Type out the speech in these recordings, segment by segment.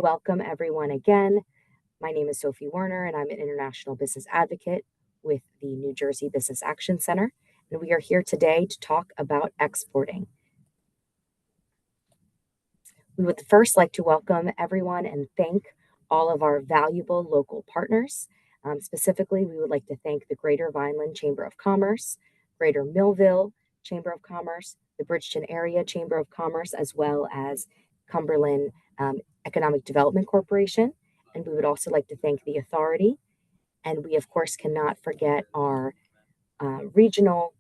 Welcome everyone again. My name is Sophie Werner and I'm an international business advocate with the New Jersey Business Action Center. And we are here today to talk about exporting. We would first like to welcome everyone and thank all of our valuable local partners. Specifically, we would like to thank the Greater Vineland Chamber of Commerce, Greater Millville Chamber of Commerce, the Bridgeton Area Chamber of Commerce, as well as Cumberland Economic Development Corporation. And we would also like to thank the authority. And we, of course, cannot forget our regional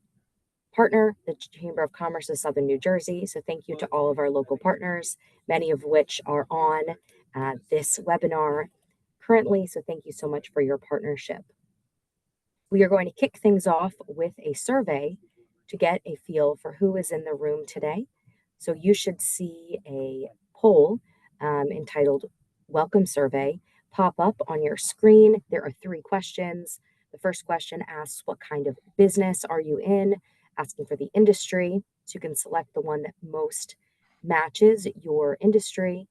partner, the Chamber of Commerce of Southern New Jersey. So thank you to all of our local partners, many of which are on this webinar currently. So thank you so much for your partnership. We are going to kick things off with a survey to get a feel for who is in the room today. So you should see a poll entitled Welcome Survey pop up on your screen. There are 3 questions. The first question asks, what kind of business are you in? Asking for the industry. So you can select the one that most matches your industry.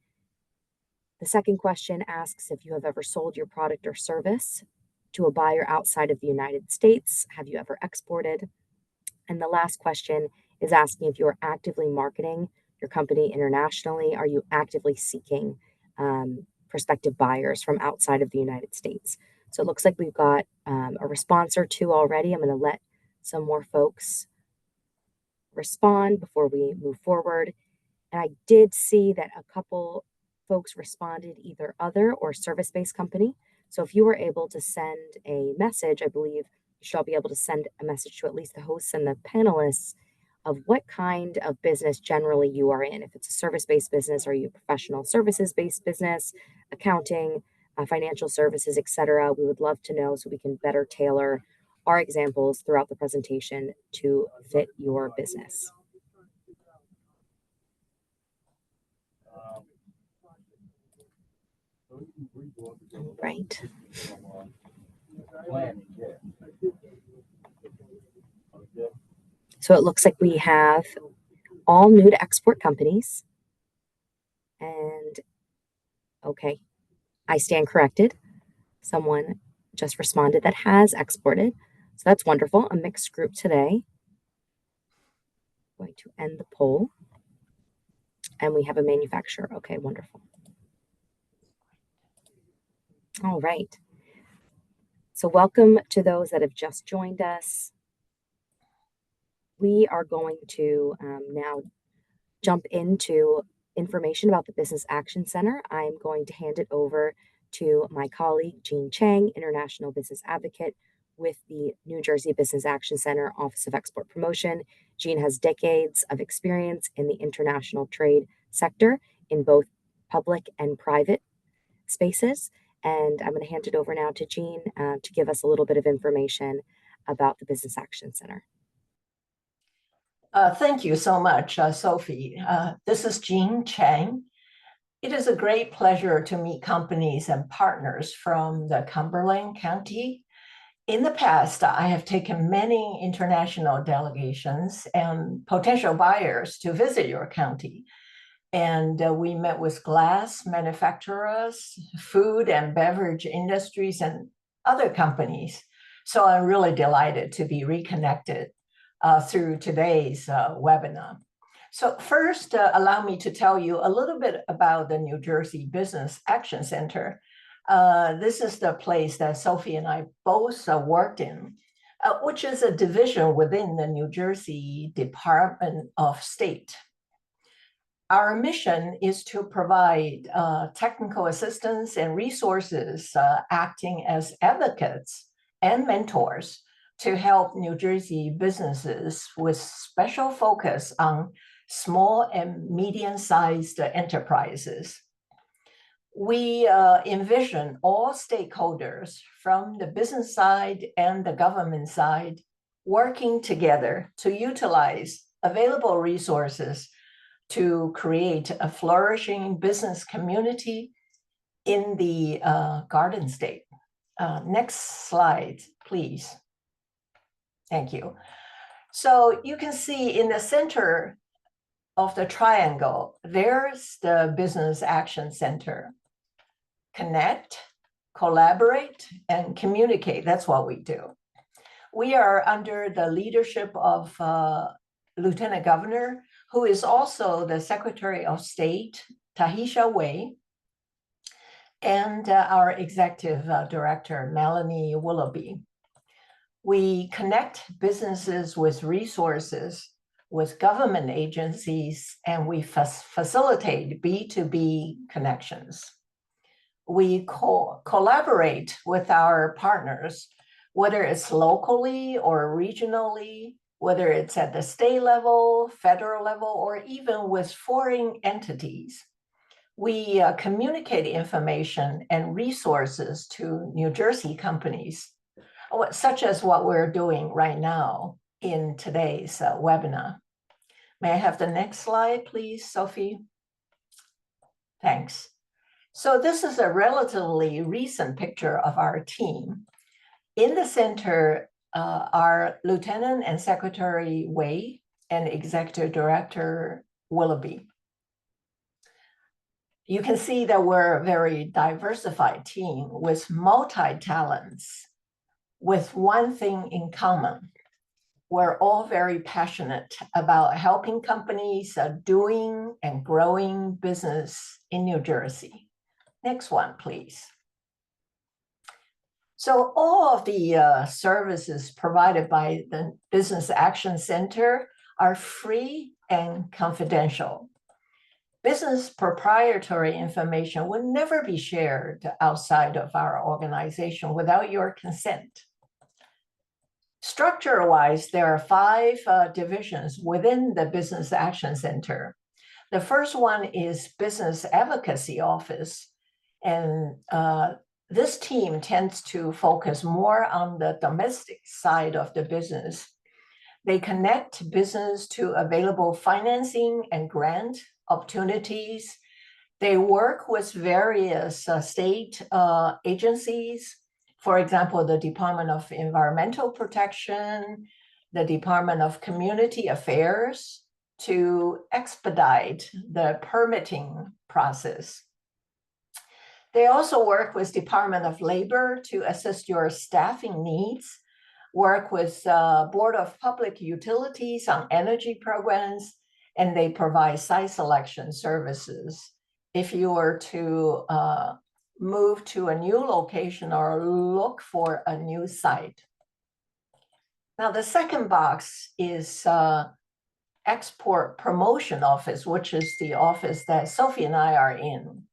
The second question asks if you have ever sold your product or service to a buyer outside of the United States. Have you ever exported? And the last question is asking if you are actively marketing your company internationally. Are you actively seeking prospective buyers from outside of the United States? So it looks like we've got a response or 2 already. I'm going to let some more folks respond before we move forward. And I did see that a couple folks responded either other or service-based company. So if you were able to send a message, I believe you should all be able to send a message to at least the hosts and the panelists of what kind of business generally you are in. If it's a service-based business, are you a professional services-based business, accounting, financial services, etc. We would love to know so we can better tailor our examples throughout the presentation to fit your business. All right. So it looks like we have all new to export companies. And okay, I stand corrected. Someone just responded that has exported. So that's wonderful. A mixed group today. I'm going to end the poll. And we have a manufacturer. Okay, wonderful. All right. So welcome to those that have just joined us. We are going to now jump into information about the Business Action Center. I'm going to hand it over to my colleague, Jean Chang, International Business Advocate with the New Jersey Business Action Center Office of Export Promotion. Jean has decades of experience in the international trade sector in both public and private spaces. And I'm going to hand it over now to Jean to give us a little bit of information about the Business Action Center. Thank you so much, Sophie. This is Jean Chang. It is a great pleasure to meet companies and partners from the Cumberland County. In the past, I have taken many international delegations and potential buyers to visit your county. And we met with glass manufacturers, food and beverage industries, and other companies. So I'm really delighted to be reconnected through today's webinar. So first, allow me to tell you a little bit about the New Jersey Business Action Center. This is the place that Sophie and I both worked in, which is a division within the New Jersey Department of State. Our mission is to provide technical assistance and resources acting as advocates and mentors to help New Jersey businesses with special focus on small and medium-sized enterprises. We envision all stakeholders from the business side and the government side working together to utilize available resources to create a flourishing business community in the Garden State. Next slide, please. Thank you. So you can see in the center of the triangle, there's the Business Action Center. connect, collaborate, and communicate. That's what we do. We are under the leadership of Lieutenant Governor, who is also the Secretary of State, Tahisha Wei, and our Executive Director, Melanie Willoughby. We connect businesses with resources, with government agencies, and we facilitate B2B connections. We collaborate with our partners, whether it's locally or regionally, whether it's at the state level, federal level, or even with foreign entities. We communicate information and resources to New Jersey companies, such as what we're doing right now in today's webinar. May I have the next slide, please, Sophie? Thanks. So this is a relatively recent picture of our team. In the center are Lieutenant and Secretary Wei and Executive Director Willoughby. You can see that we're a very diversified team with multi-talents, with one thing in common. We're all very passionate about helping companies doing and growing business in New Jersey. Next one, please. So all of the services provided by the Business Action Center are free and confidential. Business proprietary information will never be shared outside of our organization without your consent. Structure-wise, there are 5 divisions within the Business Action Center. The first one is Business Advocacy Office, and this team tends to focus more on the domestic side of the business. They connect business to available financing and grant opportunities. They work with various state agencies, for example, the Department of Environmental Protection, the Department of Community Affairs, to expedite the permitting process. They also work with Department of Labor to assist your staffing needs, work with Board of Public Utilities on energy programs, and they provide site selection services. If you were to move to a new location or look for a new site. Now, the second box is Export Promotion Office, which is the office that Sophie and I are in.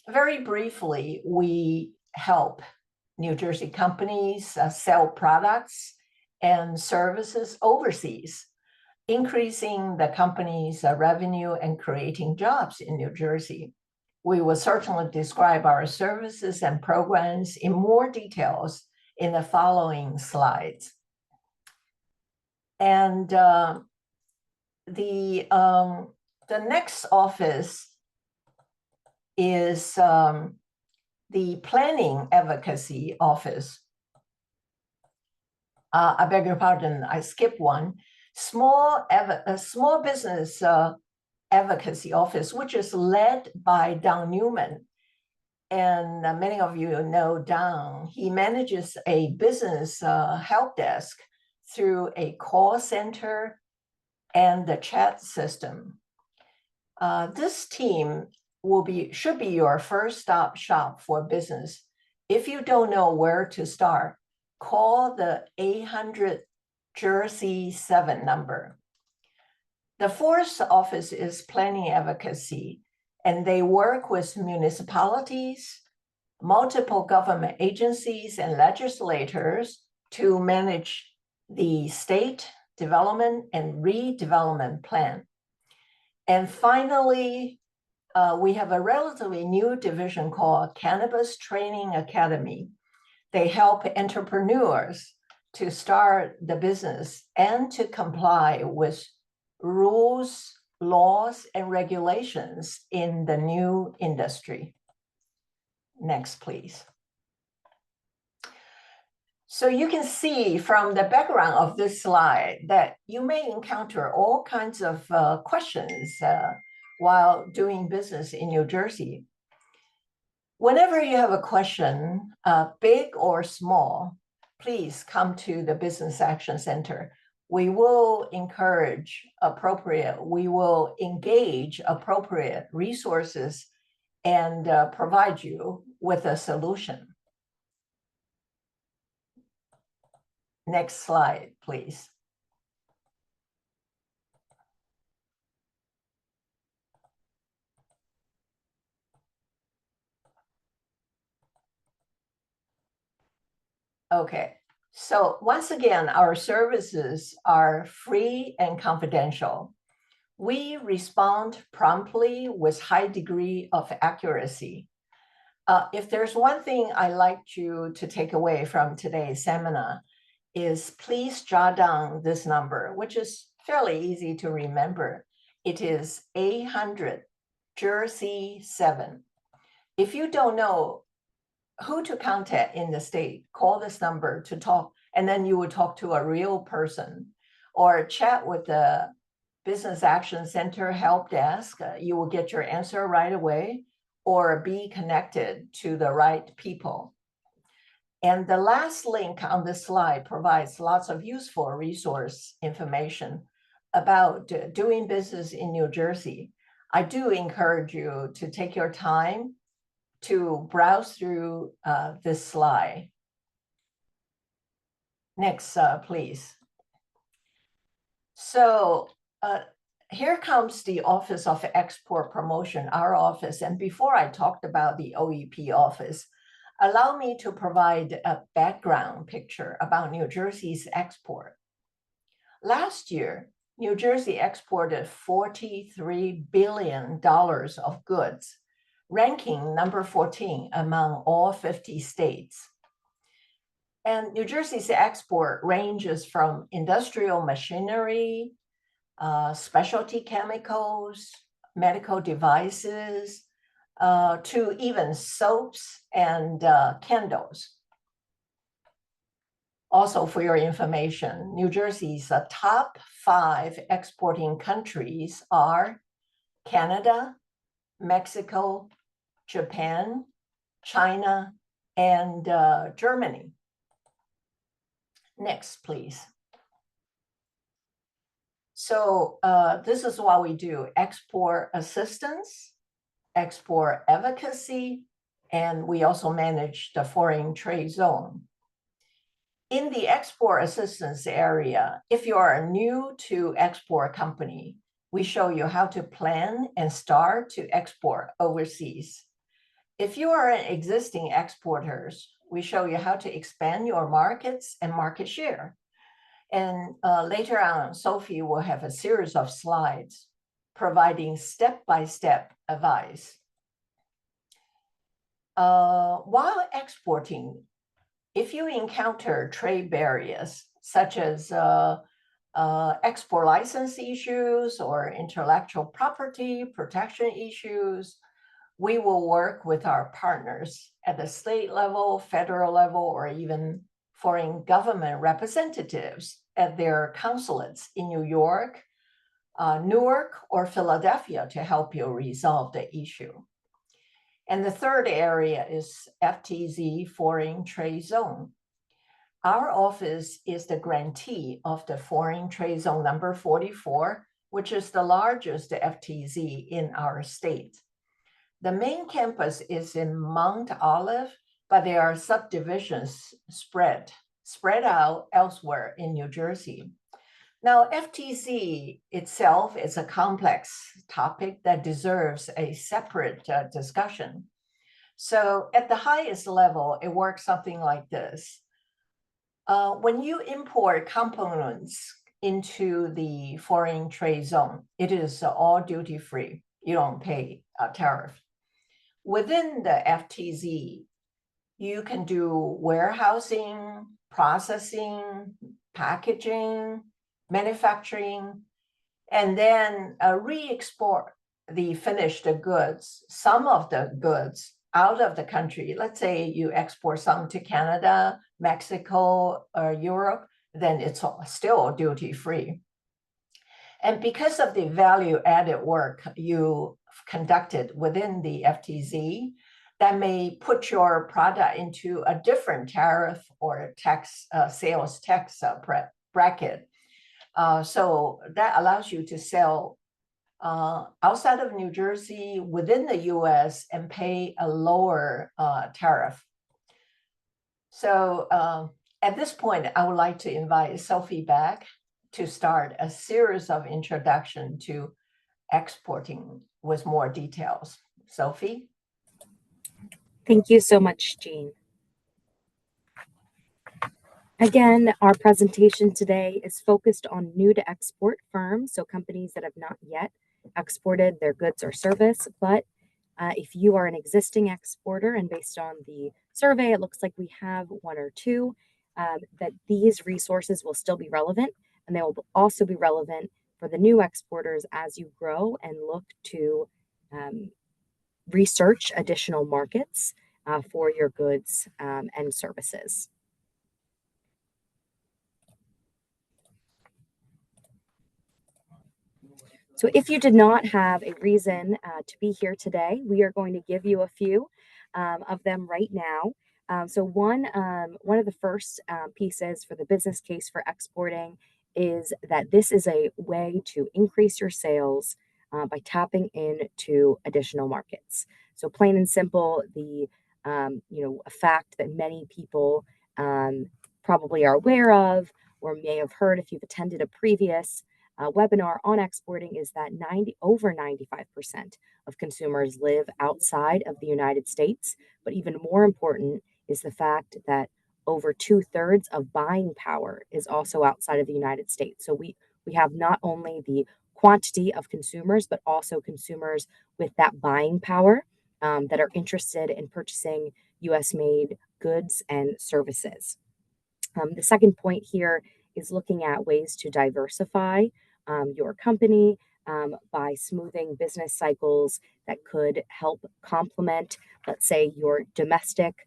Very briefly, we help New Jersey companies sell products and services overseas, increasing the company's revenue and creating jobs in New Jersey. We will certainly describe our services and programs in more details in the following slides. And the next office is the Planning Advocacy Office. I beg your pardon, I skipped one. Small Business Advocacy Office, which is led by Don Newman. And many of you know Don. He manages a business help desk through a call center and the chat system. This team should be your first stop shop for business. If you don't know where to start, call the 800 Jersey 7 number. The fourth office is Planning Advocacy, and they work with municipalities, multiple government agencies, and legislators to manage the state development and redevelopment plan. And finally, we have a relatively new division called Cannabis Training Academy. They help entrepreneurs to start the business and to comply with rules, laws, and regulations in the new industry. Next, please. So you can see from the background of this slide that you may encounter all kinds of questions while doing business in New Jersey. Whenever you have a question, big or small, please come to the Business Action Center. We will we will engage appropriate resources and provide you with a solution. Next slide, please. Okay, so once again, our services are free and confidential. We respond promptly with high degree of accuracy. If there's one thing I'd like you to take away from today's seminar is please jot down this number, which is fairly easy to remember. It is 800 Jersey 7. If you don't know who to contact in the state, call this number to talk, and then you will talk to a real person or chat with the Business Action Center help desk. You will get your answer right away or be connected to the right people. And the last link on this slide provides lots of useful resource information about doing business in New Jersey. I do encourage you to take your time to browse through this slide. Next, please. So here comes the Office of Export Promotion, our office. And before I talked about the OEP office, allow me to provide a background picture about New Jersey's export. Last year, New Jersey exported $43 billion of goods, ranking number 14 among all 50 states. And New Jersey's export ranges from industrial machinery, specialty chemicals, medical devices, to even soaps and candles. Also, for your information, New Jersey's top 5 exporting countries are Canada, Mexico, Japan, China, and Germany. Next, please. So this is what we do: export assistance, export advocacy, and we also manage the foreign trade zone. In the export assistance area, if you are new to export company, we show you how to plan and start to export overseas. If you are an existing exporters, we show you how to expand your markets and market share. And later on, Sophie will have a series of slides providing step-by-step advice. While exporting, if you encounter trade barriers such as export license issues or intellectual property protection issues, we will work with our partners at the state level, federal level, or even foreign government representatives at their consulates in New York, Newark, or Philadelphia to help you resolve the issue. And the third area is FTZ, Foreign Trade Zone. Our office is the grantee of the Foreign Trade Zone number 44, which is the largest FTZ in our state. The main campus is in Mount Olive, but there are subdivisions spread out elsewhere in New Jersey. Now, FTZ itself is a complex topic that deserves a separate discussion. So at the highest level, it works something like this. When you import components into the foreign trade zone, it is all duty-free. You don't pay a tariff. Within the FTZ, you can do warehousing, processing, packaging, manufacturing, and then re-export the finished goods, some of the goods out of the country. Let's say you export some to Canada, Mexico, or Europe, then it's still duty-free. And because of the value-added work you conducted within the FTZ, that may put your product into a different tariff or tax sales tax bracket. So that allows you to sell outside of New Jersey within the US and pay a lower tariff. So at this point, I would like to invite Sophie back to start a series of introduction to exporting with more details. Sophie? Thank you so much, Jean. Again, our presentation today is focused on new to export firms, so companies that have not yet exported their goods or service. But if you are an existing exporter, and based on the survey, it looks like we have one or two, that these resources will still be relevant, and they will also be relevant for the new exporters as you grow and look to research additional markets for your goods and services. So if you did not have a reason to be here today, we are going to give you a few of them right now. So one of the first pieces for the business case for exporting is that this is a way to increase your sales by tapping into additional markets. So plain and simple, a fact that many people probably are aware of or may have heard if you've attended a previous webinar on exporting is that over 95% of consumers live outside of the United States. But even more important is the fact that over 2/3 of buying power is also outside of the United States. So we have not only the quantity of consumers, but also consumers with that buying power that are interested in purchasing US made goods and services. The second point here is looking at ways to diversify your company by smoothing business cycles that could help complement, let's say, your domestic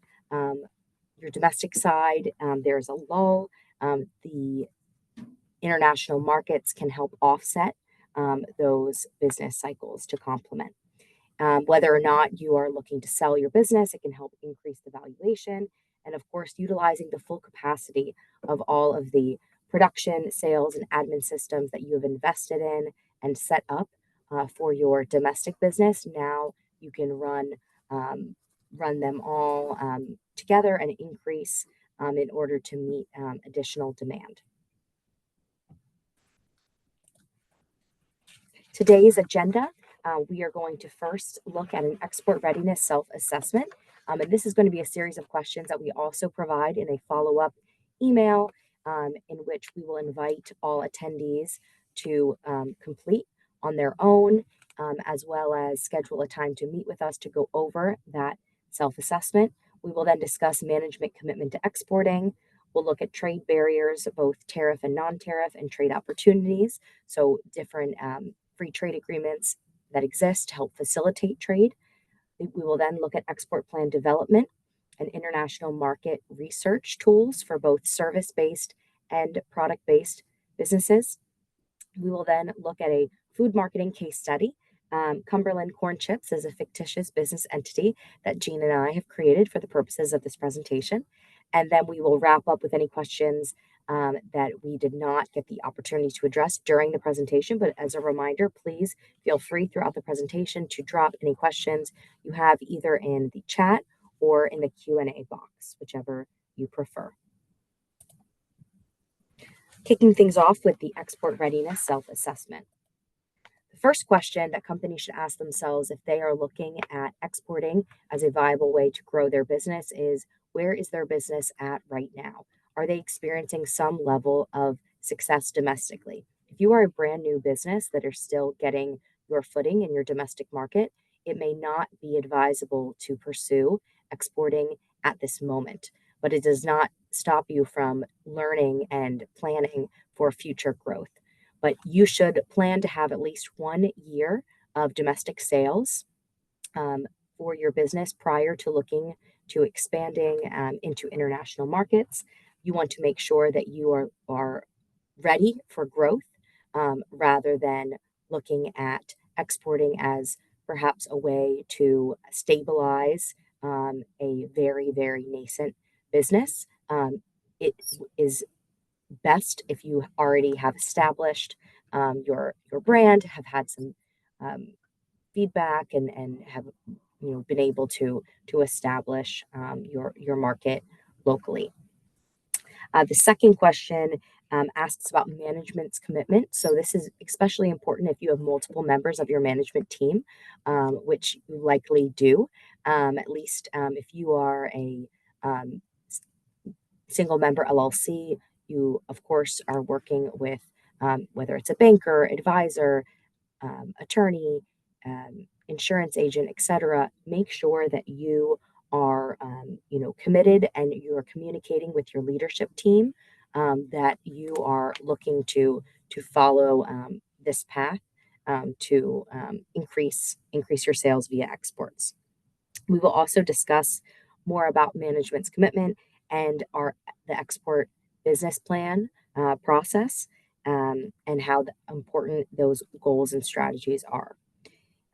side. There's a lull. The international markets can help offset those business cycles to complement. Whether or not you are looking to sell your business, it can help increase the valuation. And of course, utilizing the full capacity of all of the production, sales, and admin systems that you have invested in and set up for your domestic business. Now you can run them all together and increase in order to meet additional demand. Today's agenda, we are going to first look at an export readiness self-assessment. And this is going to be a series of questions that we also provide in a follow-up email in which we will invite all attendees to complete on their own, as well as schedule a time to meet with us to go over that self-assessment. We will then discuss management commitment to exporting. We'll look at trade barriers, both tariff and non-tariff, and trade opportunities. So different free trade agreements that exist to help facilitate trade. We will then look at export plan development and international market research tools for both service-based and product-based businesses. We will then look at a food marketing case study. Cumberland Corn Chips is a fictitious business entity that Jean and I have created for the purposes of this presentation. And then we will wrap up with any questions that we did not get the opportunity to address during the presentation. But as a reminder, please feel free throughout the presentation to drop any questions you have either in the chat or in the Q&A box, whichever you prefer. Kicking things off with the export readiness self-assessment. The first question that companies should ask themselves if they are looking at exporting as a viable way to grow their business is, where is their business at right now? Are they experiencing some level of success domestically? If you are a brand new business that are still getting your footing in your domestic market, it may not be advisable to pursue exporting at this moment, but it does not stop you from learning and planning for future growth. But you should plan to have at least 1 year of domestic sales for your business prior to looking to expanding into international markets. You want to make sure that you are ready for growth rather than looking at exporting as perhaps a way to stabilize a very, very nascent business. It is best if you already have established your brand, have had some um, feedback, and have been able to establish your market locally. The second question asks about management's commitment. So this is especially important if you have multiple members of your management team, which you likely do. At least if you are a um, single member LLC, you of course are working with whether it's a banker, advisor, attorney, insurance agent, etc. Make sure that you are, committed and you are communicating with your leadership team, that you are looking to follow this path to increase your sales via exports. We will also discuss more about management's commitment and the export business plan process, and how important those goals and strategies are.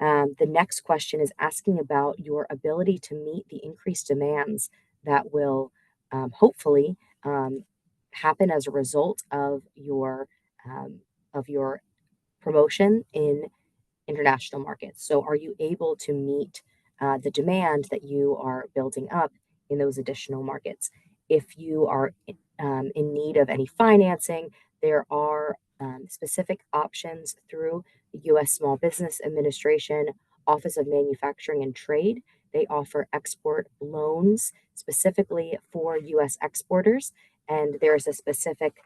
The next question is asking about your ability to meet the increased demands that will hopefully happen as a result of your promotion in international markets. So, are you able to meet the demand that you are building up in those additional markets? If you are in need of any financing, there are specific options through the U.S. Small Business Administration Office of Manufacturing and Trade. They offer export loans specifically for U.S. exporters, and there's a specific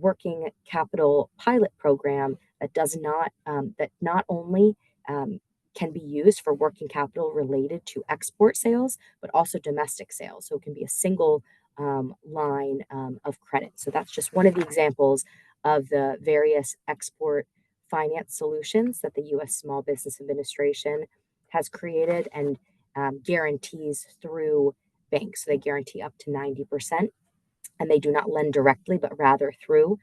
working capital pilot program that not only can be used for working capital related to export sales, but also domestic sales. So it can be a single line of credit. So that's just one of the examples of the various export finance solutions that the U.S. Small Business Administration has created and guarantees through banks. So they guarantee up to 90%, and they do not lend directly, but rather through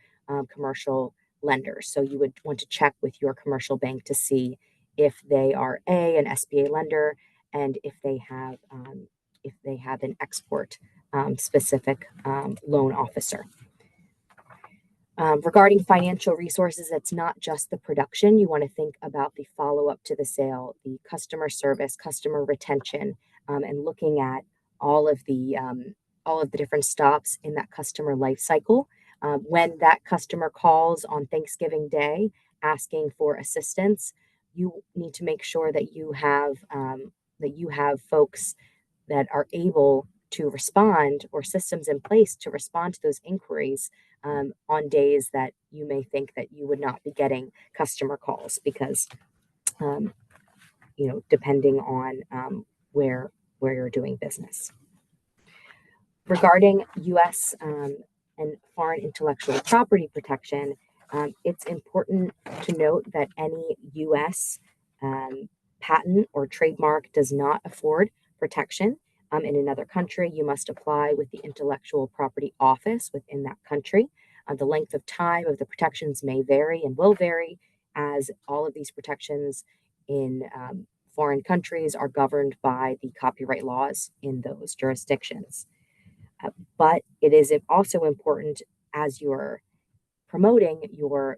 commercial lenders. So you would want to check with your commercial bank to see if they are an SBA lender, and if they have an export specific loan officer. Regarding financial resources, it's not just the production. You want to think about the follow up to the sale, the customer service, customer retention, and looking at all of the different stops in that customer life cycle. When that customer calls on Thanksgiving Day asking for assistance, you need to make sure that you have folks that are able to respond, or systems in place to respond to those inquiries on days that you may think that you would not be getting customer calls, because um, depending on where you're doing business. Regarding U.S. And foreign intellectual property protection, it's important to note that any U.S. Patent or trademark does not afford protection in another country. You must apply with the intellectual property office within that country. The length of time of the protections may vary and will vary, as all of these protections in foreign countries are governed by the copyright laws in those jurisdictions. But it is also important, as you're promoting your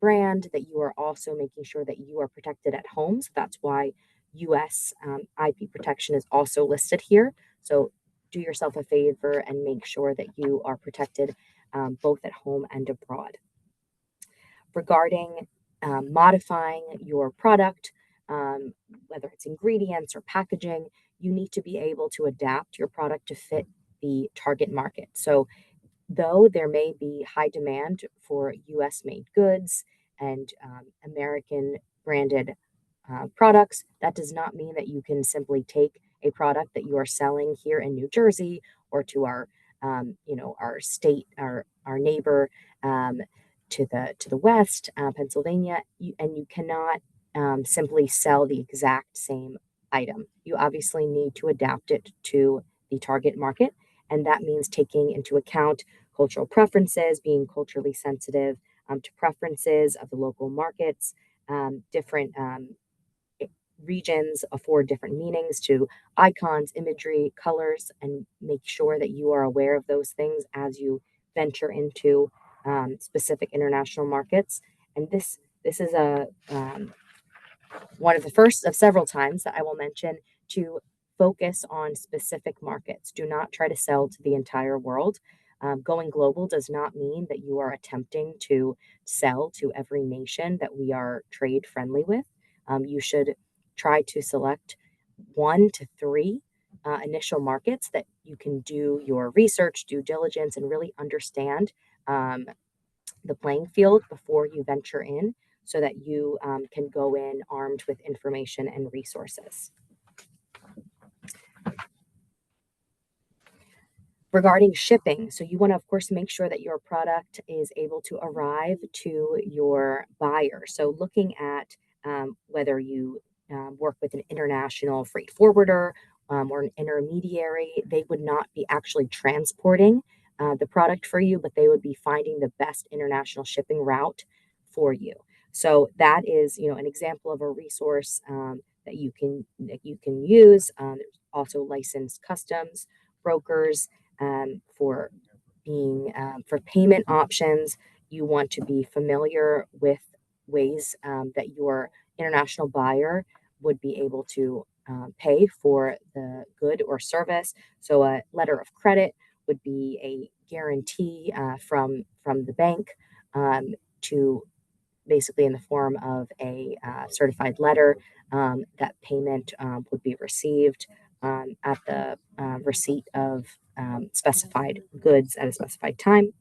brand, that you are also making sure that you are protected at home. So that's why U.S. IP protection is also listed here. So do yourself a favor and make sure that you are protected both at home and abroad. Regarding modifying your product, whether it's ingredients or packaging, you need to be able to adapt your product to fit the target market. So though there may be high demand for US made goods and American branded products, that does not mean that you can simply take a product that you are selling here in New Jersey or to our state, our neighbor to the west, Pennsylvania, and you cannot simply sell the exact same item. You obviously need to adapt it to the target market, and that means taking into account cultural preferences, being culturally sensitive to preferences of the local markets, different regions afford different meanings to icons, imagery, colors, and make sure that you are aware of those things as you venture into specific international markets. And this is a one of the first of several times that I will mention to focus on specific markets. Do not try to sell to the entire world. Going global does not mean that you are attempting to sell to every nation that we are trade friendly with. You should try to select 1 to 3 initial markets that you can do your research, due diligence, and really understand um, the playing field before you venture in so that you can go in armed with information and resources. Regarding shipping, so you want to, of course, make sure that your product is able to arrive to your buyer. So looking at whether you work with an international freight forwarder or an intermediary, they would not be actually transporting the product for you, but they would be finding the best international shipping route for you. So that is, an example of a resource that you can use. There's also licensed customs brokers for being for payment options. You want to be familiar with ways that your international buyer would be able to pay for the good or service. So a letter of credit would be a guarantee from the bank to basically in the form of a certified letter that payment would be received at the receipt of specified goods at a specified time.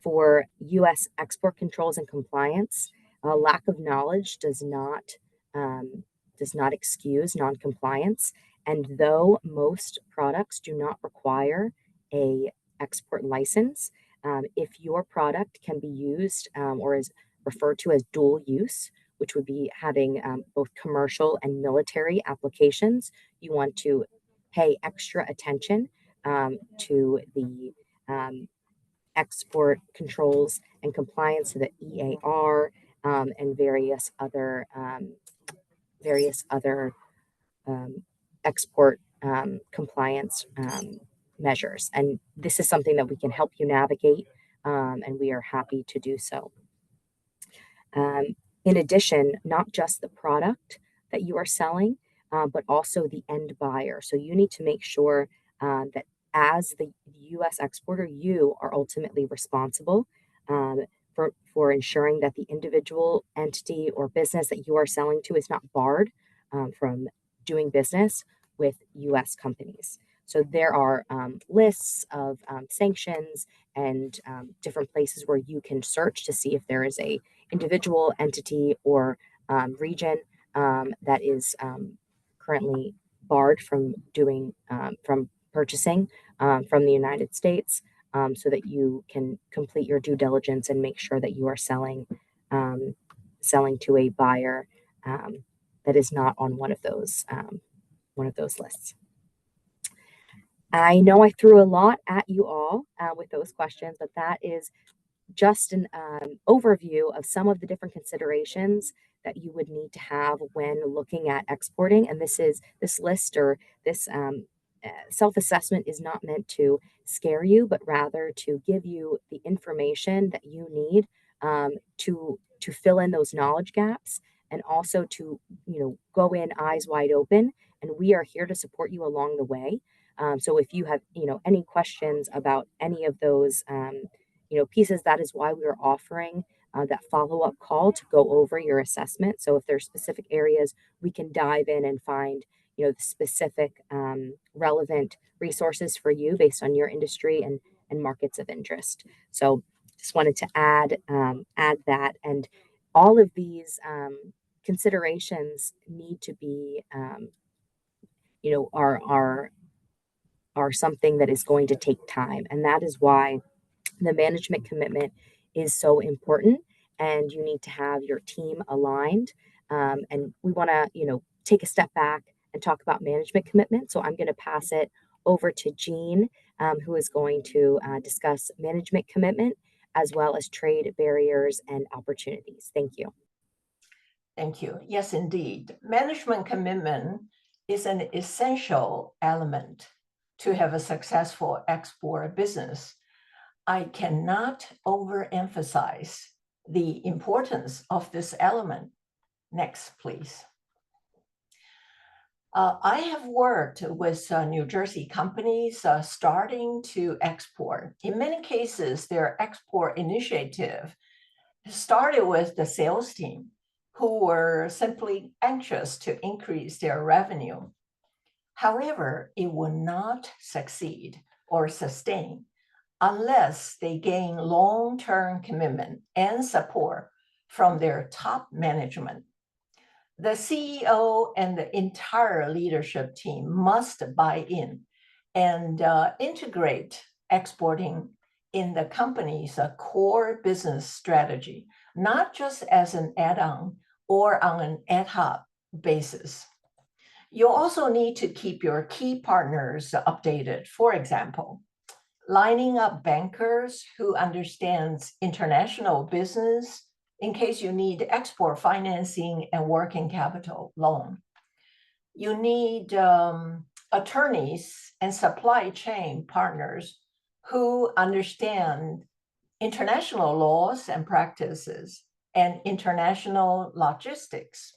For U.S. export controls and compliance, a lack of knowledge does not excuse noncompliance. And though most products do not require a export license, if your product can be used or is referred to as dual use, which would be having both commercial and military applications, you want to pay extra attention to the um, export controls and compliance to the EAR and various other um, export compliance measures. And this is something that we can help you navigate, and we are happy to do so. Um, in addition, not just the product that you are selling, but also the end buyer. So you need to make sure that as the U.S. exporter, you are ultimately responsible um, for ensuring that the individual entity or business that you are selling to is not barred from doing business with U.S. companies. So there are lists of sanctions and different places where you can search to see if there is a individual entity or region that is currently barred from doing from purchasing from the United States, so that you can complete your due diligence and make sure that you are selling to a buyer that is not on one of those lists. I know I threw a lot at you all with those questions, but that is just an overview of some of the different considerations that you would need to have when looking at exporting. And this list or this self-assessment is not meant to scare you, but rather to give you the information that you need to fill in those knowledge gaps and also to go in eyes wide open. And we are here to support you along the way. So if you have any questions about any of those pieces, that is why we are offering that follow-up call to go over your assessment. So if there's specific areas, we can dive in and find the specific relevant resources for you based on your industry and markets of interest. So just wanted to add that, and all of these considerations need to be you know are something that is going to take time, and that is why the management commitment is so important, and you need to have your team aligned. And we want to, take a step back and talk about management commitment. So I'm going to pass it over to Jean, who is going to discuss management commitment as well as trade barriers and opportunities. Thank you. Thank you. Yes, indeed. Management commitment is an essential element to have a successful export business. I cannot overemphasize the importance of this element. Next, please. I have worked with New Jersey companies starting to export. In many cases, their export initiative started with the sales team who were simply anxious to increase their revenue. However, it will not succeed or sustain unless they gain long-term commitment and support from their top management. The CEO and the entire leadership team must buy in and integrate exporting in the company's core business strategy, not just as an add-on or on an ad hoc basis. You also need to keep your key partners updated. For example, lining up bankers who understands international business in case you need export financing and working capital loan. You need attorneys and supply chain partners who understand international laws and practices and international logistics.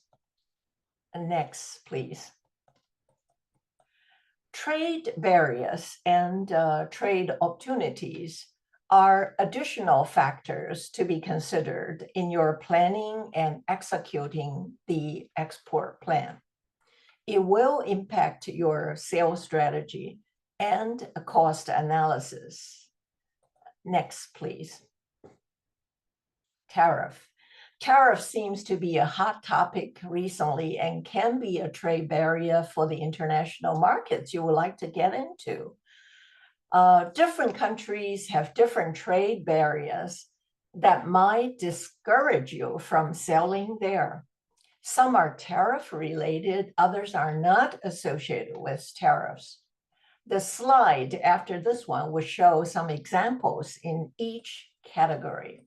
Next, please. Trade barriers and trade opportunities are additional factors to be considered in your planning and executing the export plan. It will impact your sales strategy and cost analysis. Next, please. Tariff. Tariff seems to be a hot topic recently and can be a trade barrier for the international markets you would like to get into. Different countries have different trade barriers that might discourage you from selling there. Some are tariff related, others are not associated with tariffs. The slide after this one will show some examples in each category.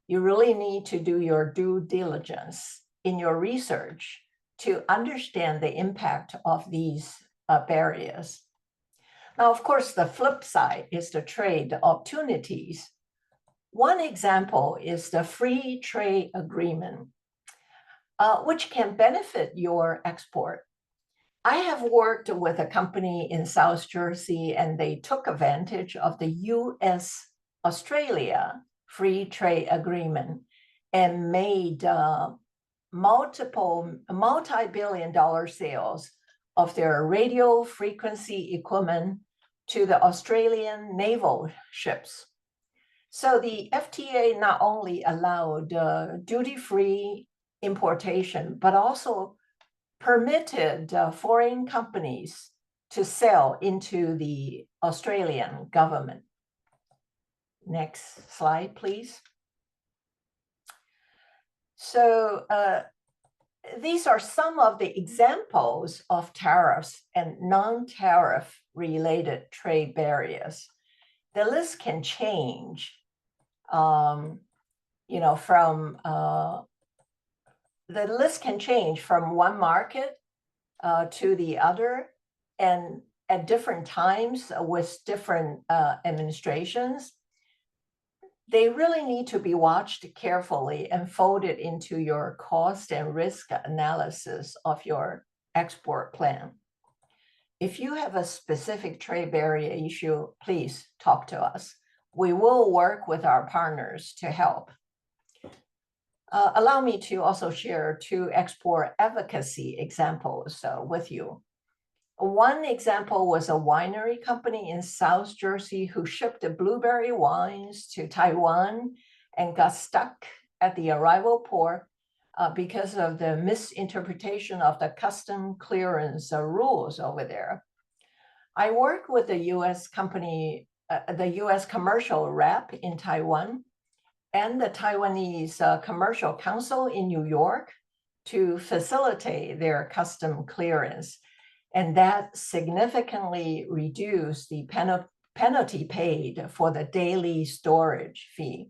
You really need to do your due diligence in your research to understand the impact of these barriers. Now, of course, the flip side is the trade opportunities. One example is the free trade agreement, which can benefit your export. I have worked with a company in South Jersey, and they took advantage of the US-Australia free trade agreement and made multi-billion-dollar sales of their radio frequency equipment to the Australian naval ships. So the FTA not only allowed duty-free importation, but also permitted foreign companies to sell into the Australian government. Next slide, please. So these are some of the examples of tariffs and non-tariff related trade barriers. The list can change, from the list can change from one market to the other, and at different times with different administrations. They really need to be watched carefully and folded into your cost and risk analysis of your export plan. If you have a specific trade barrier issue, please talk to us. We will work with our partners to help. Allow me to also share two export advocacy examples with you. One example was a winery company in South Jersey who shipped the blueberry wines to Taiwan and got stuck at the arrival port because of the misinterpretation of the custom clearance rules over there. I worked with the US company, the US commercial rep in Taiwan and the Taiwanese Commercial Council in New York to facilitate their custom clearance. And that significantly reduced the penalty paid for the daily storage fee.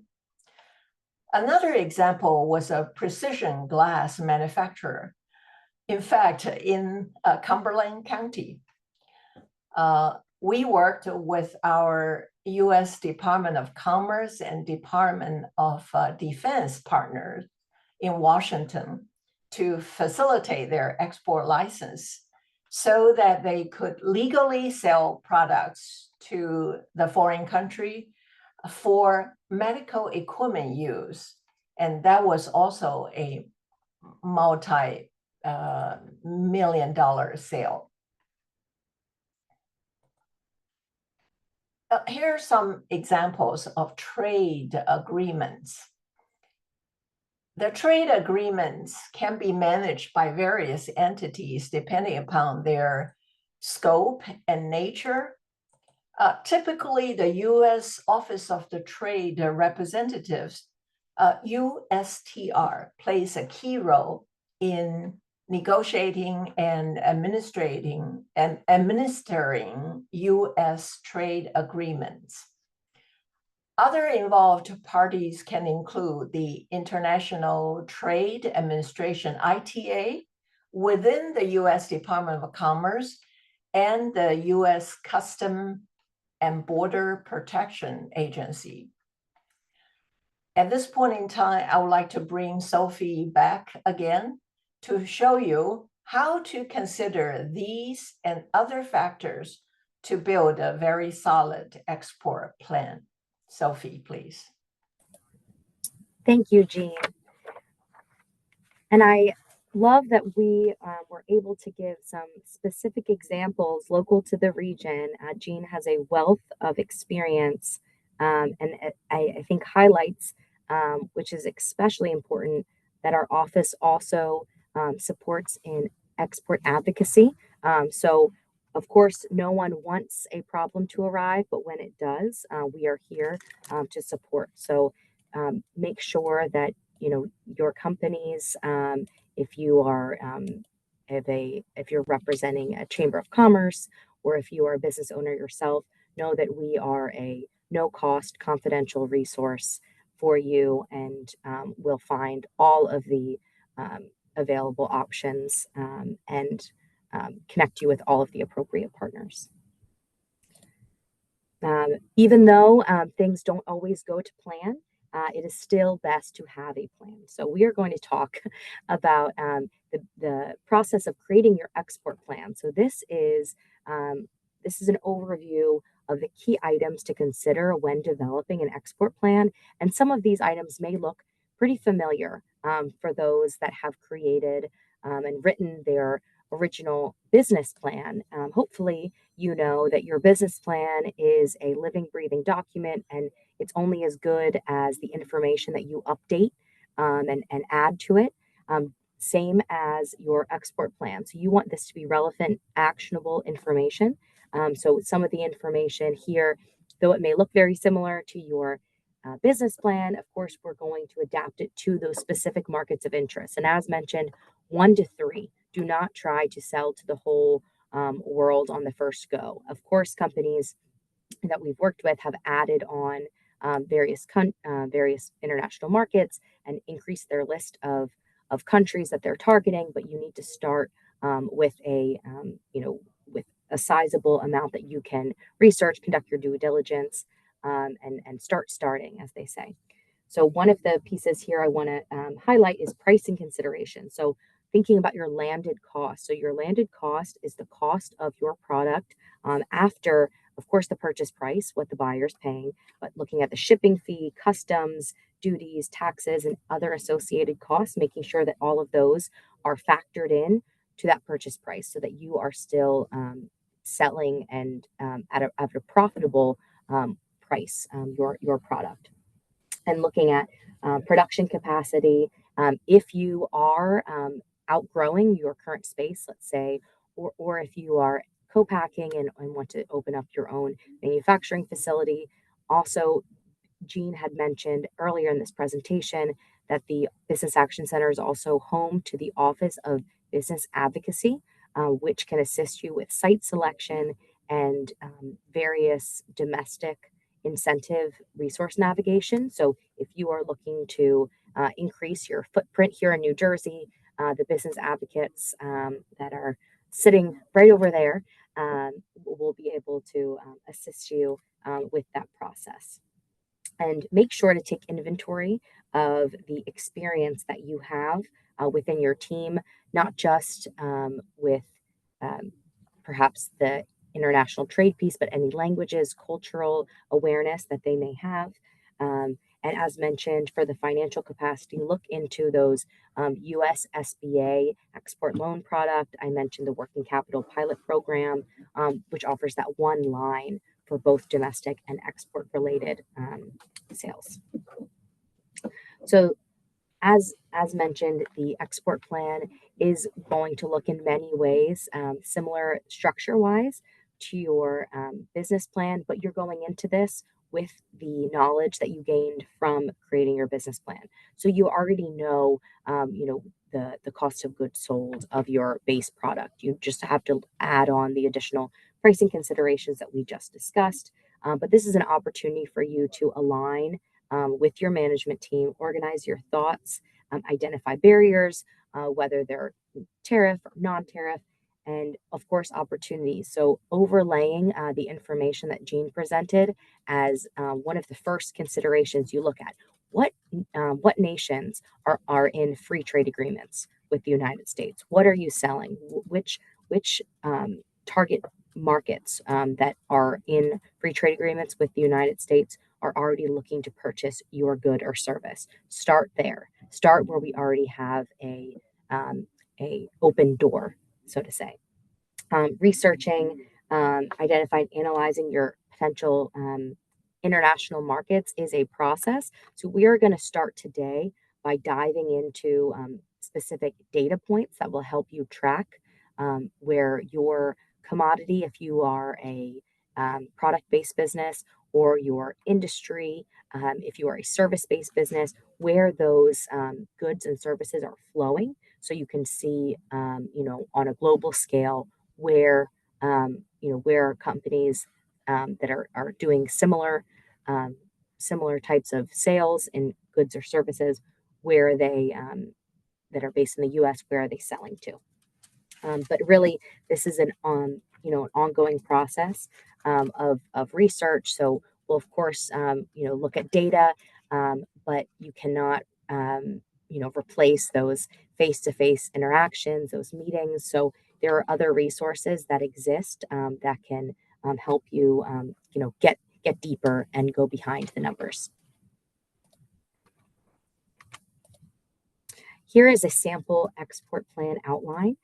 Another example was a precision glass manufacturer. In fact, in Cumberland County, we worked with our U.S. Department of Commerce and Department of Defense partners in Washington to facilitate their export license so that they could legally sell products to the foreign country for medical equipment use. And that was also a multi-million-dollar sale. Here are some examples of trade agreements. The trade agreements can be managed by various entities depending upon their scope and nature. Typically, the U.S. Office of the Trade Representatives, USTR, plays a key role in negotiating and administering U.S. trade agreements. Other involved parties can include the International Trade Administration, ITA, within the U.S. Department of Commerce and the U.S. Customs and Border Protection Agency. At this point in time, I would like to bring Sophie back again to show you how to consider these and other factors to build a very solid export plan. Sophie, please. Thank you, Jean. And I love that we were able to give some specific examples local to the region. Jean has a wealth of experience and I think highlights, which is especially important, that our office also supports in export advocacy. So, of course, no one wants a problem to arrive, but when it does, we are here to support. So make sure that your companies, if you are if you're representing a chamber of commerce, or if you are a business owner yourself, know that we are a no cost confidential resource for you, and we'll find all of the available options and connect you with all of the appropriate partners. Even though things don't always go to plan, it is still best to have a plan. So we are going to talk about the process of creating your export plan. So this is an overview of the key items to consider when developing an export plan. And some of these items may look pretty familiar for those that have created and written their original business plan. Hopefully, you know that your business plan is a living, breathing document, and it's only as good as the information that you update and add to it. Same as your export plan. So you want this to be relevant, actionable information. So some of the information here, though it may look very similar to your business plan, of course, we're going to adapt it to those specific markets of interest. And as mentioned, 1 to 3. Do not try to sell to the whole world on the first go. Of course, companies that we've worked with have added on various international markets and increased their list of countries that they're targeting. But you need to start with with a sizable amount that you can research, conduct your due diligence, and starting, as they say. So one of the pieces here I want to highlight is pricing consideration. So thinking about your landed cost. So your landed cost is the cost of your product after, of course, the purchase price, what the buyer's paying, but looking at the shipping fee, customs, duties, taxes, and other associated costs, making sure that all of those are factored in to that purchase price so that you are still selling and at a profitable price your product. And looking at production capacity, if you are outgrowing your current space, let's say, or if you are co-packing and want to open up your own manufacturing facility. Also, Jean had mentioned earlier in this presentation that the Business Action Center is also home to the Office of Business Advocacy, which can assist you with site selection and various domestic incentive resource navigation. So if you are looking to increase your footprint here in New Jersey, the business advocates that are sitting right over there will be able to assist you with that process. And make sure to take inventory of the experience that you have within your team, not just with um, perhaps the international trade piece, but any languages, cultural awareness that they may have. And as mentioned, for the financial capacity, look into those US SBA export loan product. I mentioned the working capital pilot program, which offers that one line for both domestic and export related sales. So as mentioned, the export plan is going to look in many ways similar structure wise to your business plan, but you're going into this with the knowledge that you gained from creating your business plan. So you already know, the cost of goods sold of your base product. You just have to add on the additional pricing considerations that we just discussed. But this is an opportunity for you to align with your management team, organize your thoughts, identify barriers, whether they're tariff or non tariff, and of course, opportunities. So, overlaying the information that Jean presented as one of the first considerations you look at. What nations are in free trade agreements with the United States? What are you selling? Which target markets that are in free trade agreements with the United States are already looking to purchase your good or service? Start there. Start where we already have a open door, so to say. Researching, identifying, analyzing your potential international markets is a process. So we are going to start today by diving into specific data points that will help you track where your commodity, if you are a product-based business, or your industry, if you are a service-based business, where those goods and services are flowing, so you can see, on a global scale where companies that are doing similar types of sales in goods or services, where they that are based in the U.S., where are they selling to? But really, this is an ongoing process of research. So we'll of course look at data, but you cannot replace those face-to-face interactions, those meetings. So there are other resources that exist that can help you get deeper and go behind the numbers. Here is a sample export plan outline.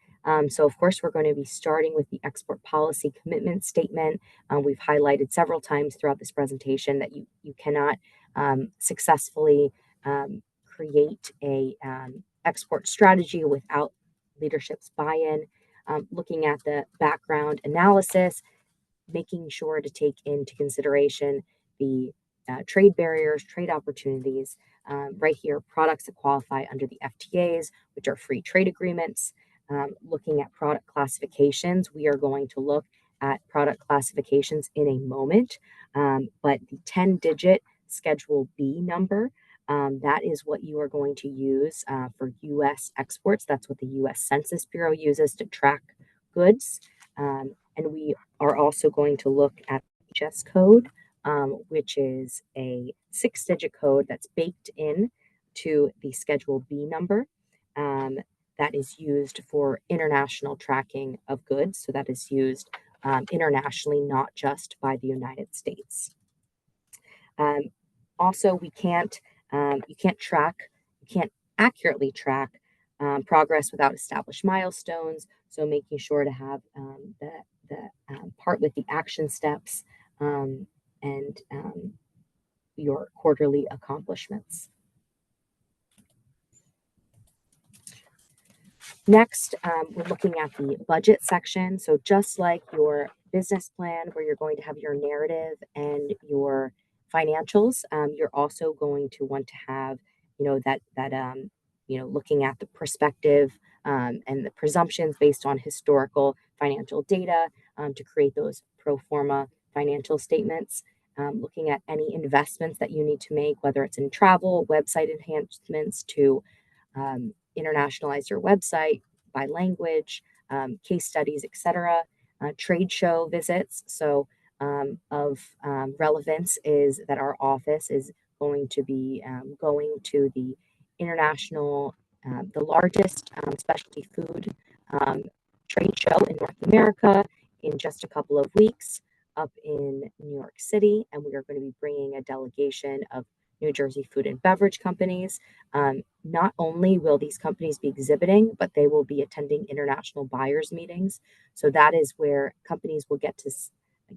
So of course, we're going to be starting with the export policy commitment statement. We've highlighted several times throughout this presentation that you cannot successfully create a export strategy without leadership's buy-in. Looking at the background analysis, making sure to take into consideration the trade barriers, trade opportunities. Right here, products that qualify under the FTAs, which are free trade agreements. Looking at product classifications, we are going to look at product classifications in a moment, but the 10-digit Schedule B number, that is what you are going to use for U.S. exports. That's what the U.S. Census Bureau uses to track goods. And we are also going to look at the HS code, which is a 6-digit code that's baked in to the Schedule B number. That is used for international tracking of goods. So that is used internationally, not just by the United States. Also, you can't accurately track progress without established milestones. So making sure to have the part with the action steps and your quarterly accomplishments. Next, we're looking at the budget section. So just like your business plan, where you're going to have your narrative and your financials, you're also going to want to have, looking at the perspective and the presumptions based on historical financial data to create those pro forma financial statements. looking at any investments that you need to make, whether it's in travel, website enhancements to internationalize your website by language, case studies, etc. Trade show visits. So, of relevance is that our office is going to be going to the international, the largest specialty food um, trade show in North America in just a couple of weeks up in New York City. And we are going to be bringing a delegation of New Jersey food and beverage companies. Not only will these companies be exhibiting, but they will be attending international buyers meetings. So that is where companies will get to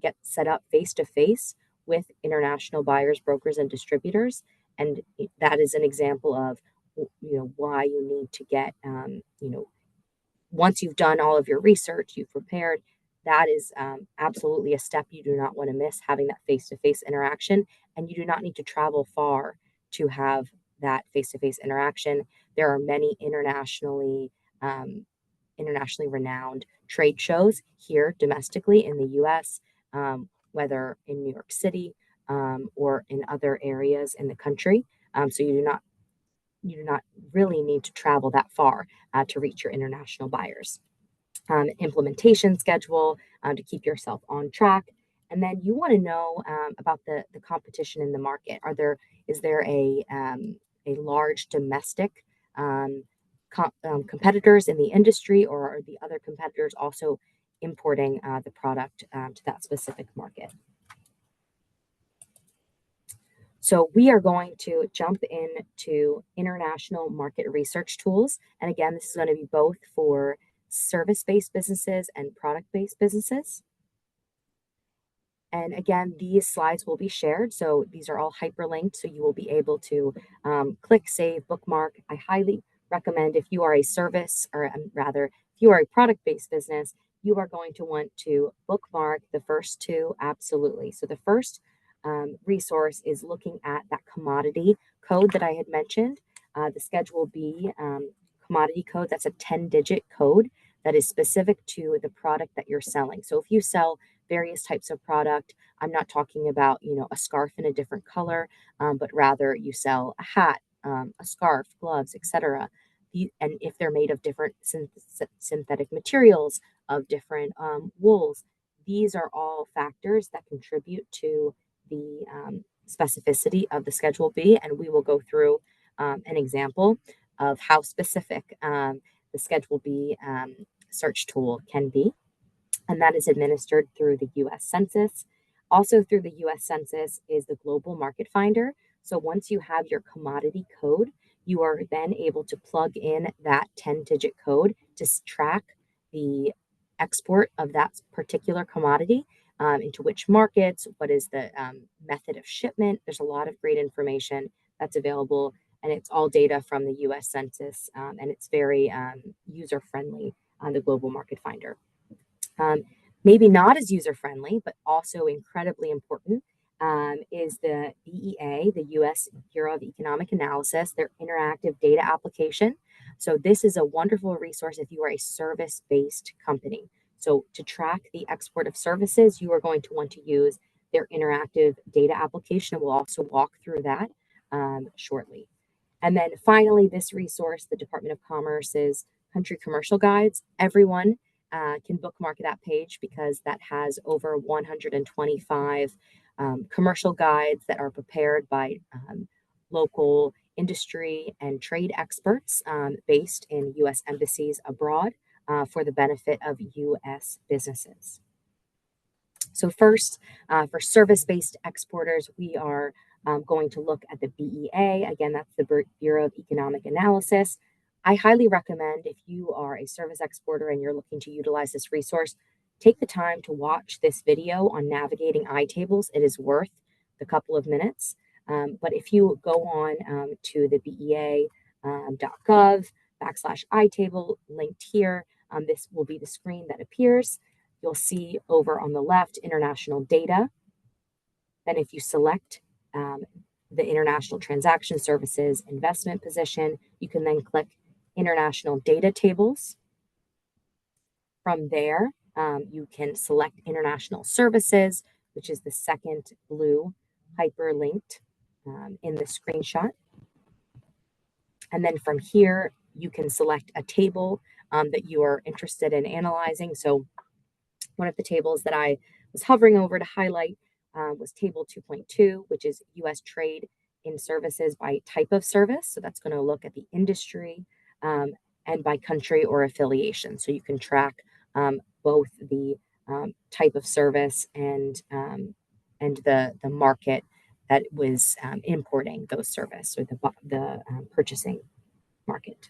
get set up face to face with international buyers, brokers, and distributors. And that is an example of why you need to get once you've done all of your research, you've prepared. That is absolutely a step you do not want to miss, having that face to face interaction. And you do not need to travel far to have that face to face interaction. There are many internationally renowned trade shows here domestically in the US, whether in New York City or in other areas in the country. So you do not really need to travel that far to reach your international buyers. Implementation schedule to keep yourself on track. And then you want to know about the competition in the market. Is there a large domestic competitors in the industry, or are the other competitors also importing the product to that specific market? So we are going to jump into international market research tools. And again, this is going to be both for service-based businesses and product-based businesses. And again, these slides will be shared. So these are all hyperlinked. So you will be able to click, save, bookmark. I highly recommend, if you are a service, or rather, if you are a product-based business, you are going to want to bookmark the first two. Absolutely. So the first resource is looking at that commodity code that I had mentioned, the Schedule B commodity code. That's a 10-digit code that is specific to the product that you're selling. So if you sell various types of product, I'm not talking about a scarf in a different color, but rather you sell a hat, a scarf, gloves, etc. And if they're made of different synthetic materials, of different wools, these are all factors that contribute to the specificity of the Schedule B, and we will go through an example of how specific the Schedule B search tool can be, and that is administered through the U.S. Census. Also through the U.S. Census is the Global Market Finder. So once you have your commodity code, you are then able to plug in that 10-digit code to track the export of that particular commodity, into which markets, what is the method of shipment. There's a lot of great information that's available, and it's all data from the U.S. Census, and it's very user-friendly on the Global Market Finder. Maybe not as user-friendly, but also incredibly important, is the BEA, the U.S. Bureau of Economic Analysis, their interactive data application. So this is a wonderful resource if you are a service-based company. So to track the export of services, you are going to want to use their interactive data application. We'll also walk through that shortly. And then finally, this resource, the Department of Commerce's Country Commercial Guides. Everyone can bookmark that page because that has over 125 commercial guides that are prepared by local industry and trade experts based in U.S. embassies abroad for the benefit of U.S. businesses. So first, for service-based exporters, we are going to look at the BEA. Again, that's the Bureau of Economic Analysis. I highly recommend, if you are a service exporter and you're looking to utilize this resource, take the time to watch this video on navigating iTables. It is worth the couple of minutes. But if you go on to the BEA.gov/iTable linked here, this will be the screen that appears. You'll see over on the left, international data. Then if you select the international transaction services investment position, you can then click international data tables. From there, you can select international services, which is the second blue hyperlinked in the screenshot. And then from here, you can select a table that you are interested in analyzing. So one of the tables that I was hovering over to highlight was table 2.2, which is US trade in services by type of service. So that's going to look at the industry and by country or affiliation. So you can track both the type of service and the market that was importing those service or the purchasing market.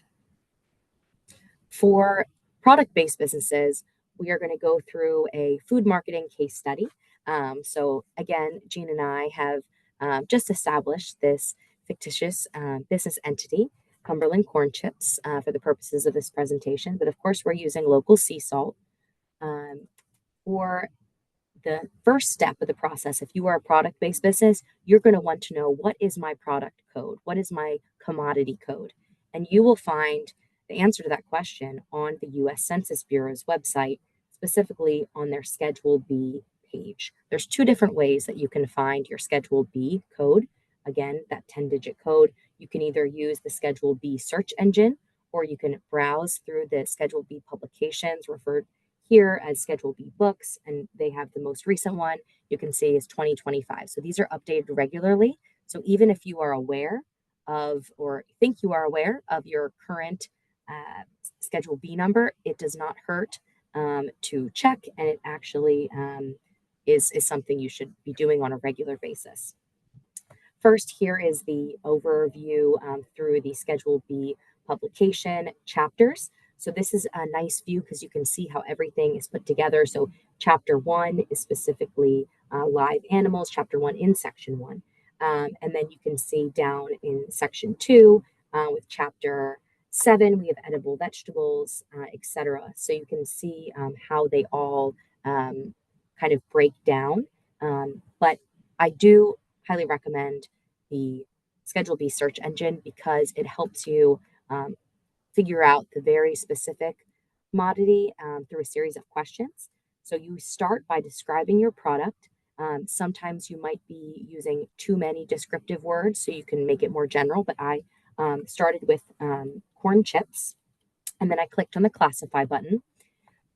For product-based businesses, we are going to go through a food marketing case study. So again, Jean and I have just established this fictitious business entity, Cumberland Corn Chips, for the purposes of this presentation. But of course, we're using local sea salt. For the first step of the process, if you are a product-based business, you're going to want to know, what is my product code? What is my commodity code? And you will find the answer to that question on the US Census Bureau's website, specifically on their Schedule B page. There's two different ways that you can find your Schedule B code. Again, that 10-digit code. You can either use the Schedule B search engine, or you can browse through the Schedule B publications referred here as Schedule B books, and they have the most recent one you can see is 2025. So these are updated regularly. So even if you are aware of, or think you are aware of, your current Schedule B number, it does not hurt to check, and it actually is something you should be doing on a regular basis. First, here is the overview through the Schedule B publication chapters. So this is a nice view because you can see how everything is put together. So chapter 1 is specifically live animals, chapter 1 in section 1. And then you can see down in section 2 with chapter 7, we have edible vegetables, etc. So you can see how they all kind of break down. But I do highly recommend the Schedule B search engine because it helps you figure out the very specific commodity through a series of questions. So you start by describing your product. Sometimes you might be using too many descriptive words, so you can make it more general, but I started with corn chips, and then I clicked on the classify button.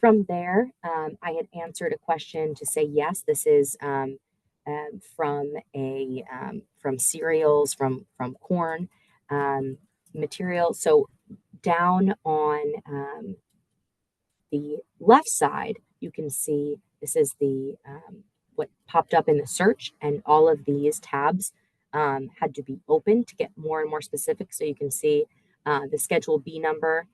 From there, I had answered a question to say, yes, this is from cereals, from corn material. So down on the left side, you can see this is the what popped up in the search, and all of these tabs had to be open to get more and more specific. So you can see the Schedule B number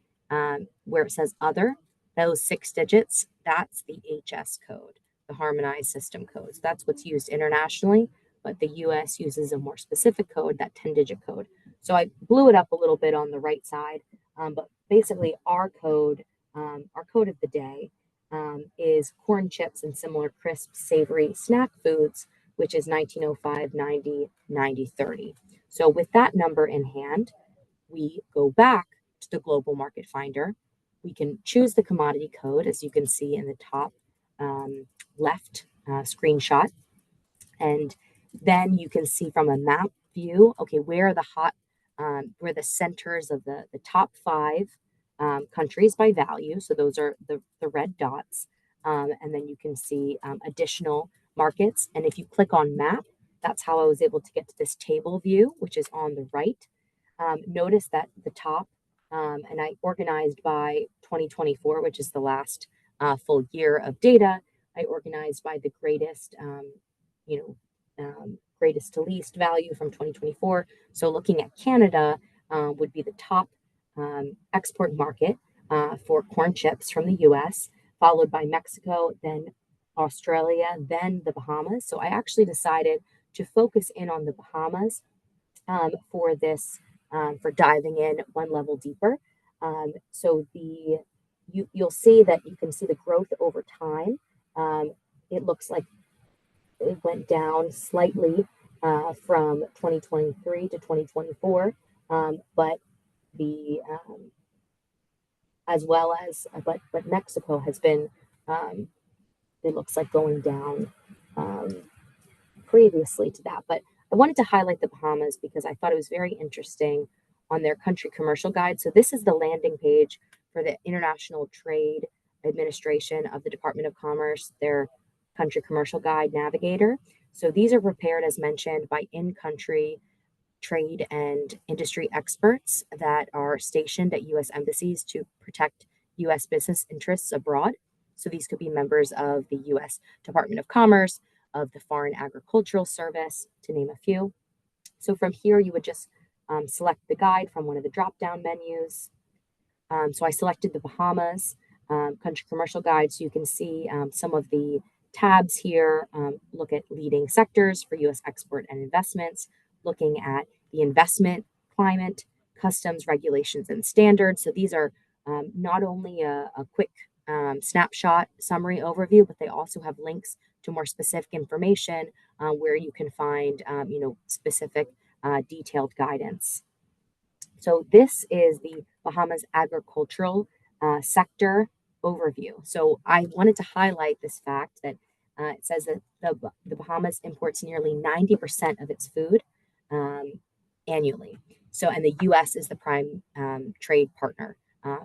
where it says other, those 6 digits, that's the HS code, the harmonized system code. So that's what's used internationally, but the US uses a more specific code, that 10-digit code. So I blew it up a little bit on the right side, but basically our code of the day is corn chips and similar crisp, savory snack foods, which is 1905, 90, 90, 30. So with that number in hand, we go back to the Global Market Finder. We can choose the commodity code, as you can see in the top left screenshot. And then you can see from a map view, okay, where are the where the centers of the top 5 countries by value. So those are the red dots. And then you can see additional markets. And if you click on map, that's how I was able to get to this table view, which is on the right. Notice that the top, and I organized by 2024, which is the last full year of data. I organized by the greatest, greatest to least value from 2024. So looking at Canada would be the top export market for corn chips from the US, followed by Mexico, then Australia, then the Bahamas. So I actually decided to focus in on the Bahamas for this, for diving in one level deeper. So you'll see that you can see the growth over time. It looks like it went down slightly from 2023 to 2024, but the as well as but Mexico has been it looks like going down previously to that. But I wanted to highlight the Bahamas because I thought it was very interesting on their country commercial guide. So this is the landing page for the International Trade Administration of the Department of Commerce, their country commercial guide navigator. So these are prepared, as mentioned, by in-country trade and industry experts that are stationed at U.S. embassies to protect U.S. business interests abroad. So these could be members of the U.S. Department of Commerce, of the Foreign Agricultural Service, to name a few. So from here, you would just select the guide from one of the drop-down menus. So I selected the Bahamas country commercial guide, so you can see some of the tabs here. Look at leading sectors for U.S. export and investments, looking at the investment climate, customs regulations and standards. So these are not only a quick snapshot summary overview, but they also have links to more specific information where you can find specific detailed guidance. So this is the Bahamas agricultural sector overview. So I wanted to highlight this fact that it says that the Bahamas imports nearly 90% of its food annually. So, and the U.S. is the prime trade partner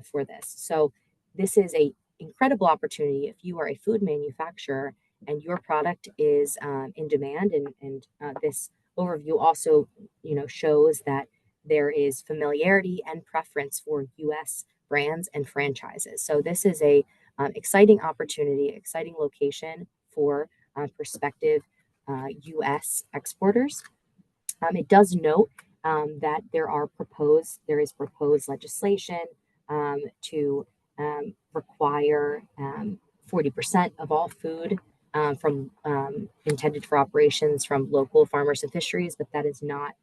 for this. So this is a incredible opportunity if you are a food manufacturer and your product is in demand. And this overview also, shows that there is familiarity and preference for U.S. brands and franchises. So this is a exciting opportunity, exciting location for prospective U.S. exporters. It does note that there is proposed legislation to require 40% of all food from intended for operations from local farmers and fisheries, but that is not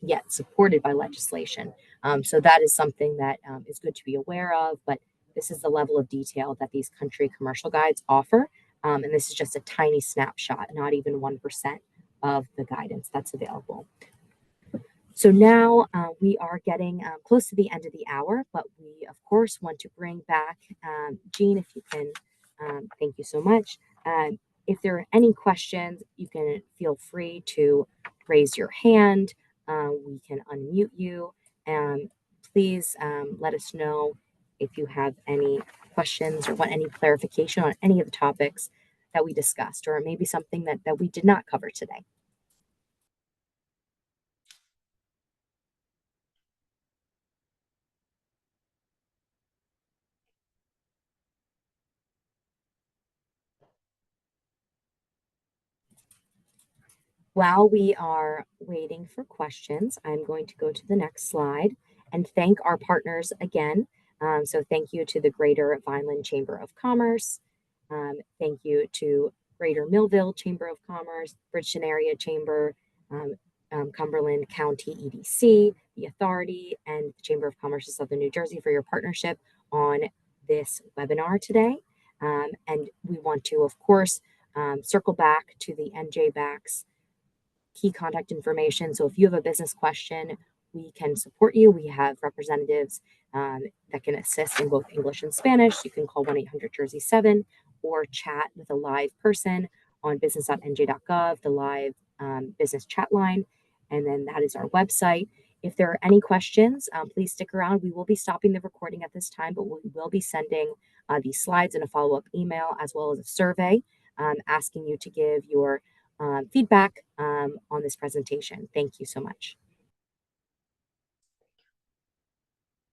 yet supported by legislation. So that is something that is good to be aware of, but this is the level of detail that these country commercial guides offer. And this is just a tiny snapshot, not even 1% of the guidance that's available. So now we are getting close to the end of the hour, but we, of course, want to bring back Jean, if you can. Thank you so much. If there are any questions, you can feel free to raise your hand. We can unmute you. And please let us know if you have any questions or want any clarification on any of the topics that we discussed, or maybe something that we did not cover today. While we are waiting for questions, I'm going to go to the next slide and thank our partners again. So thank you to the Greater Vineland Chamber of Commerce. Thank you to Greater Millville Chamber of Commerce, Bridgeton Area Chamber, Cumberland County EDC, the Authority, and the Chamber of Commerce of Southern New Jersey for your partnership on this webinar today. And we want to, of course, circle back to the NJBAC's key contact information. So if you have a business question, we can support you. We have representatives that can assist in both English and Spanish. You can call 1-800-JERSEY-7 or chat with a live person on business.nj.gov, the live business chat line. And then that is our website. If there are any questions, please stick around. We will be stopping the recording at this time, but we will be sending these slides in a follow-up email as well as a survey asking you to give your feedback on this presentation. Thank you so much.